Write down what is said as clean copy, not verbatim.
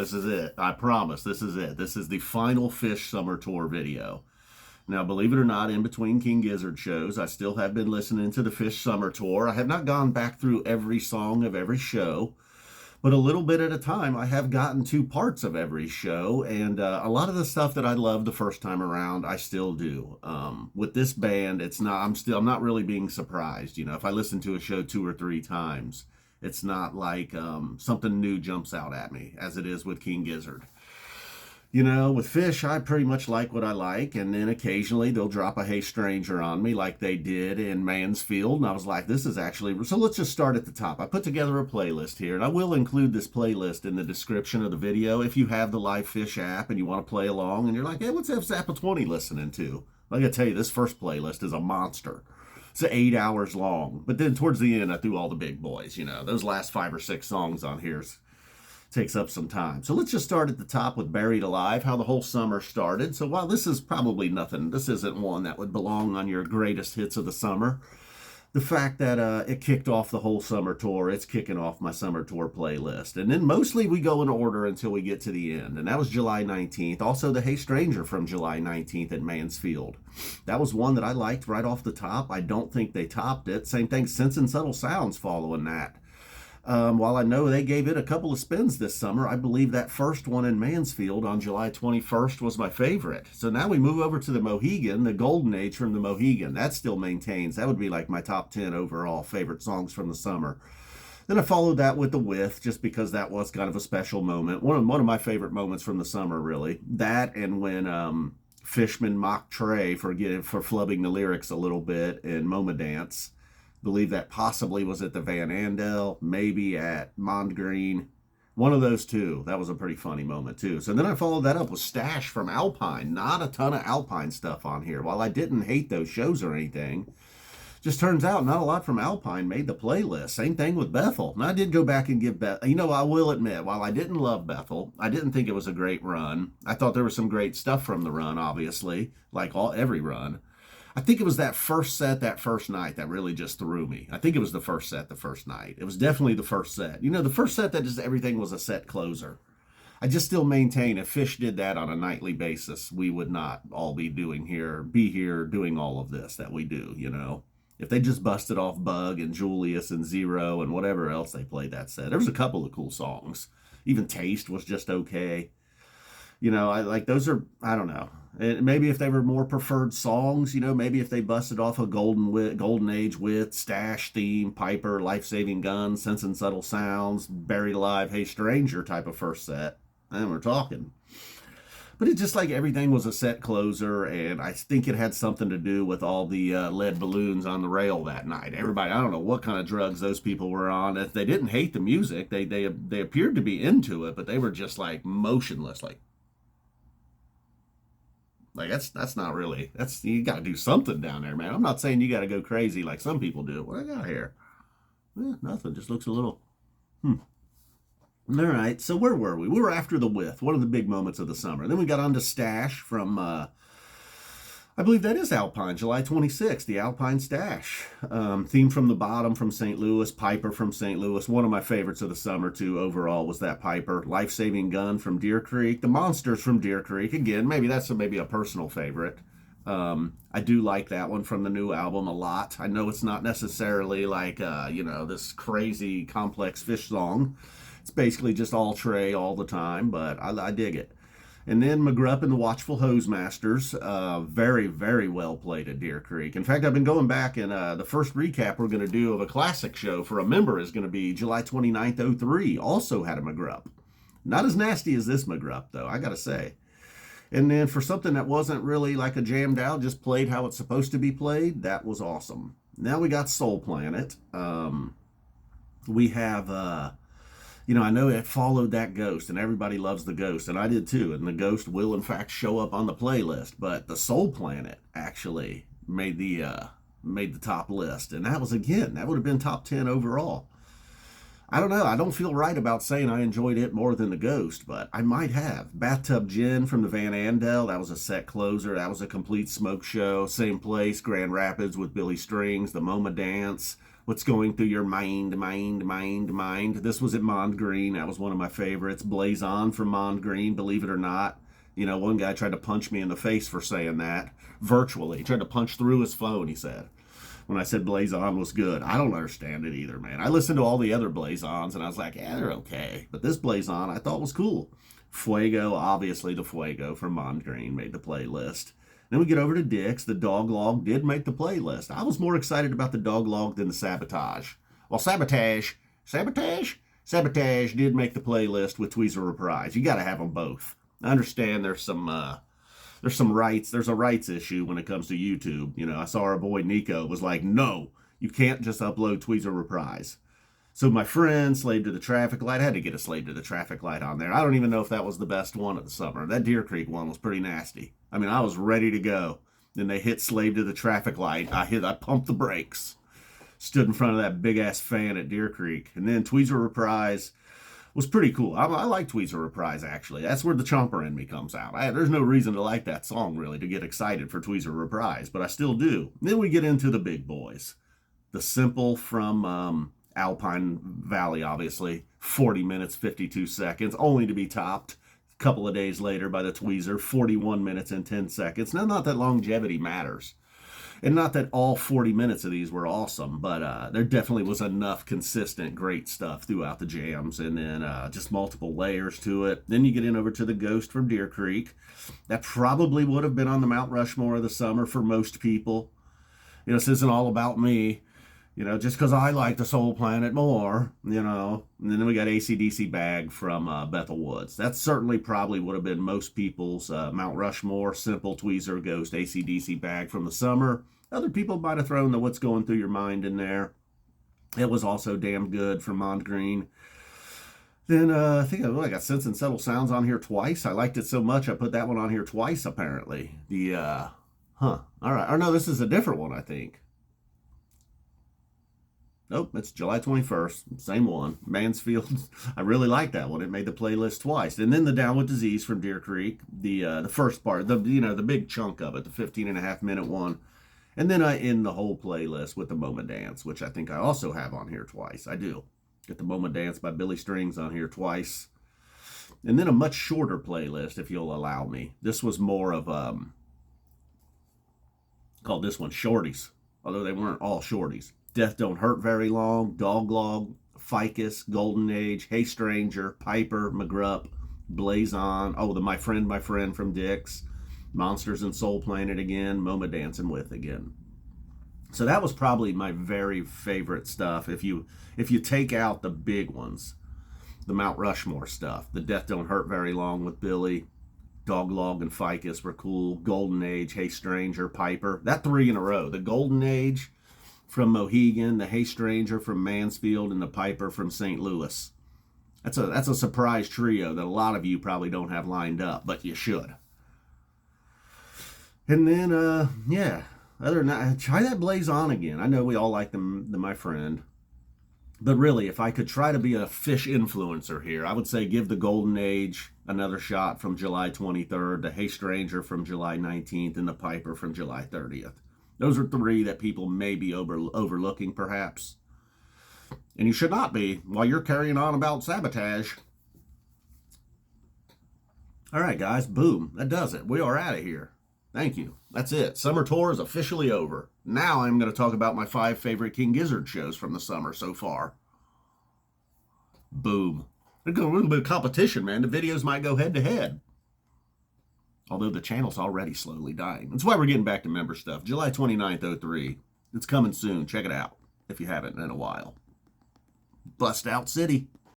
this is it. I promise, this is it. This is the final Phish Summer Tour video. Now, believe it or not, in between King Gizzard shows, I still have been listening to the Phish Summer Tour. I have not gone back through every song of every show, but a little bit at a time, I have gotten to parts of every show, and a lot of the stuff that I loved the first time around, I still do. With this band, I'm not really being surprised. You know, if I listen to a show 2 or 3 times, it's not like something new jumps out at me, as it is with King Gizzard. You know, with Phish, I pretty much like what I like, and then occasionally they'll drop a Hey Stranger on me like they did in Mansfield, and I was like, this is actually... So let's just start at the top. I put together a playlist here, and I will include this playlist in the description of the video if you have the Live Phish app and you want to play along, and you're like, hey, what's F Zappa 20 listening to? I gotta tell you, this first playlist is a monster. It's 8 hours long, but then towards the end, I threw all the big boys, you know. Those last 5 or 6 songs on here takes up some time. So let's just start at the top with Buried Alive, how the whole summer started. So while this is probably nothing, this isn't one that would belong on your greatest hits of the summer. The fact that it kicked off the whole summer tour, it's kicking off my summer tour playlist. And then mostly we go in order until we get to the end. And that was July 19th. Also the Hey Stranger from July 19th at Mansfield. That was one that I liked right off the top. I don't think they topped it. Same thing, Sense and Subtle Sounds following that. While I know they gave it a couple of spins this summer, I believe that first one in Mansfield on July 21st was my favorite. So now we move over to the Mohegan, the Golden Age from the Mohegan. That still maintains. That would be like my top 10 overall favorite songs from the summer. Then I followed that with The With, just because that was kind of a special moment. One of my favorite moments from the summer, really. That and when Fishman mocked Trey for flubbing the lyrics a little bit in MoMA Dance. Believe that possibly was at the Van Andel, maybe at Mondgreen. One of those two. That was a pretty funny moment too. So then I followed that up with Stash from Alpine. Not a ton of Alpine stuff on here. While I didn't hate those shows or anything, just turns out not a lot from Alpine made the playlist. Same thing with Bethel. Now I did go back and give Bethel. You know, I will admit, while I didn't love Bethel, I didn't think it was a great run. I thought there was some great stuff from the run, obviously, like every run. I think it was that first set, that first night that really just threw me. I think it was the first set, the first night. It was definitely the first set. You know, the first set that just everything was a set closer. I just still maintain if Phish did that on a nightly basis, we would not all be here doing all of this that we do, you know. If they just busted off Bug and Julius and Zero and whatever else they played that set. There was a couple of cool songs. Even Taste was just okay. You know, I don't know. And maybe if they were more preferred songs, you know, maybe if they busted off a Golden Age with Stash, Theme, Piper, Life Saving Gun, Sense and Subtle Sounds, Buried Alive, Hey Stranger type of first set, then we're talking. But it's just like everything was a set closer, and I think it had something to do with all the lead balloons on the rail that night. Everybody, I don't know what kind of drugs those people were on. If they didn't hate the music, they appeared to be into it, but they were just like motionless, like that's not really, you got to do something down there, man. I'm not saying you got to go crazy like some people do. What I got here? Nothing. Just looks a little. All right. So where were we? We were after The With, one of the big moments of the summer. Then we got on to Stash from, I believe that is Alpine, July 26th, the Alpine Stash. Theme from the Bottom from St. Louis, Piper from St. Louis. One of my favorites of the summer, too, overall, was that Piper. Life Saving Gun from Deer Creek. The Monsters from Deer Creek. Again, maybe that's a personal favorite. I do like that one from the new album a lot. I know it's not necessarily like, this crazy complex Phish song. It's basically just all Trey all the time, but I dig it. And then McGrupp and the Watchful Hosemasters, very, very well played at Deer Creek. In fact, I've been going back, and the first recap we're going to do of a classic show for a member is going to be July 29th, 03. Also had a McGrupp. Not as nasty as this McGrupp, though, I got to say. And then for something that wasn't really like a jammed out, just played how it's supposed to be played, that was awesome. Now we got Soul Planet. We have... I know it followed that Ghost, and everybody loves the Ghost, and I did too, and the Ghost will, in fact, show up on the playlist, but the Soul Planet actually made the top list, and that would have been top 10 overall. I don't know, I don't feel right about saying I enjoyed it more than the Ghost, but I might have. Bathtub Gin from the Van Andel, that was a set closer, that was a complete smoke show, same place, Grand Rapids with Billy Strings, the MoMA Dance, What's going through your mind. This was at Mond Green. That was one of my favorites. Blaze On from Mond Green, believe it or not. You know, one guy tried to punch me in the face for saying that. Virtually. He tried to punch through his phone, he said. When I said Blaze On was good. I don't understand it either, man. I listened to all the other Blaze Ons, and I was like, yeah, they're okay. But this Blaze On I thought was cool. Fuego, obviously the Fuego from Mond Green made the playlist. Then we get over to Dick's. The Dog Log did make the playlist. I was more excited about the Dog Log than the Sabotage. Well, Sabotage did make the playlist with Tweezer Reprise. You got to have them both. I understand there's some rights. There's a rights issue when it comes to YouTube. You know, I saw our boy Nico was like, no, you can't just upload Tweezer Reprise. So my friend, Slave to the Traffic Light, I had to get a Slave to the Traffic Light on there. I don't even know if that was the best one of the summer. That Deer Creek one was pretty nasty. I mean, I was ready to go. Then they hit Slave to the Traffic Light. I pumped the brakes. Stood in front of that big-ass fan at Deer Creek. And then Tweezer Reprise was pretty cool. I like Tweezer Reprise, actually. That's where the chomper in me comes out. There's no reason to like that song, really, to get excited for Tweezer Reprise, but I still do. Then we get into the big boys. The Simple from Alpine Valley, obviously. 40 minutes, 52 seconds, only to be topped a couple of days later by the Tweezer. 41 minutes and 10 seconds. Now, not that longevity matters. And not that all 40 minutes of these were awesome, but there definitely was enough consistent great stuff throughout the jams, and then just multiple layers to it. Then you get in over to the Ghost from Deer Creek. That probably would have been on the Mount Rushmore of the summer for most people. You know, this isn't all about me, you know, just because I like the Soul Planet more, you know. And then we got AC/DC Bag from Bethel Woods. That certainly probably would have been most people's Mount Rushmore, Simple, Tweezer, Ghost, AC/DC Bag from the summer. Other people might have thrown the What's Going Through Your Mind in there. It was also damn good from Mond Green. Then I think I got Sense and Subtle Sounds on here twice. I liked it so much I put that one on here twice, apparently. All right. Or no, this is a different one, I think. Nope, it's July 21st. Same one. Mansfield. I really like that one. It made the playlist twice. And then the Down with Disease from Deer Creek. The first part, the big chunk of it, the 15.5-minute one. And then I end the whole playlist with the Moment Dance, which I think I also have on here twice. I do. Get the Moment Dance by Billy Strings on here twice. And then a much shorter playlist, if you'll allow me. This was more of, called this one Shorties, although they weren't all Shorties. Death Don't Hurt Very Long, Dog Log, Ficus, Golden Age, Hey Stranger, Piper, McGrupp, Blaze On, the My Friend from Dick's, Monsters and Soul Planet again, Moment Dancing With again. So that was probably my very favorite stuff. If you take out the big ones, the Mount Rushmore stuff, the Death Don't Hurt Very Long with Billy, Dog Log and Ficus were cool, Golden Age, Hey Stranger, Piper, that 3 in a row. The Golden Age from Mohegan, the Hey Stranger from Mansfield, and the Piper from St. Louis. That's a surprise trio that a lot of you probably don't have lined up, but you should. And then, other than that, try that Blaze On again. I know we all like the My Friend. But really, if I could try to be a Phish influencer here, I would say give the Golden Age another shot from July 23rd, the Hey Stranger from July 19th, and the Piper from July 30th. Those are 3 that people may be overlooking, perhaps. And you should not be while you're carrying on about Sabotage. All right, guys, boom. That does it. We are out of here. Thank you. That's it. Summer tour is officially over. Now I'm going to talk about my 5 favorite King Gizzard shows from the summer so far. Boom. There's a little bit of competition, man. The videos might go head to head. Although the channel's already slowly dying. That's why we're getting back to member stuff. July 29th, 03. It's coming soon. Check it out if you haven't in a while. Bust Out City.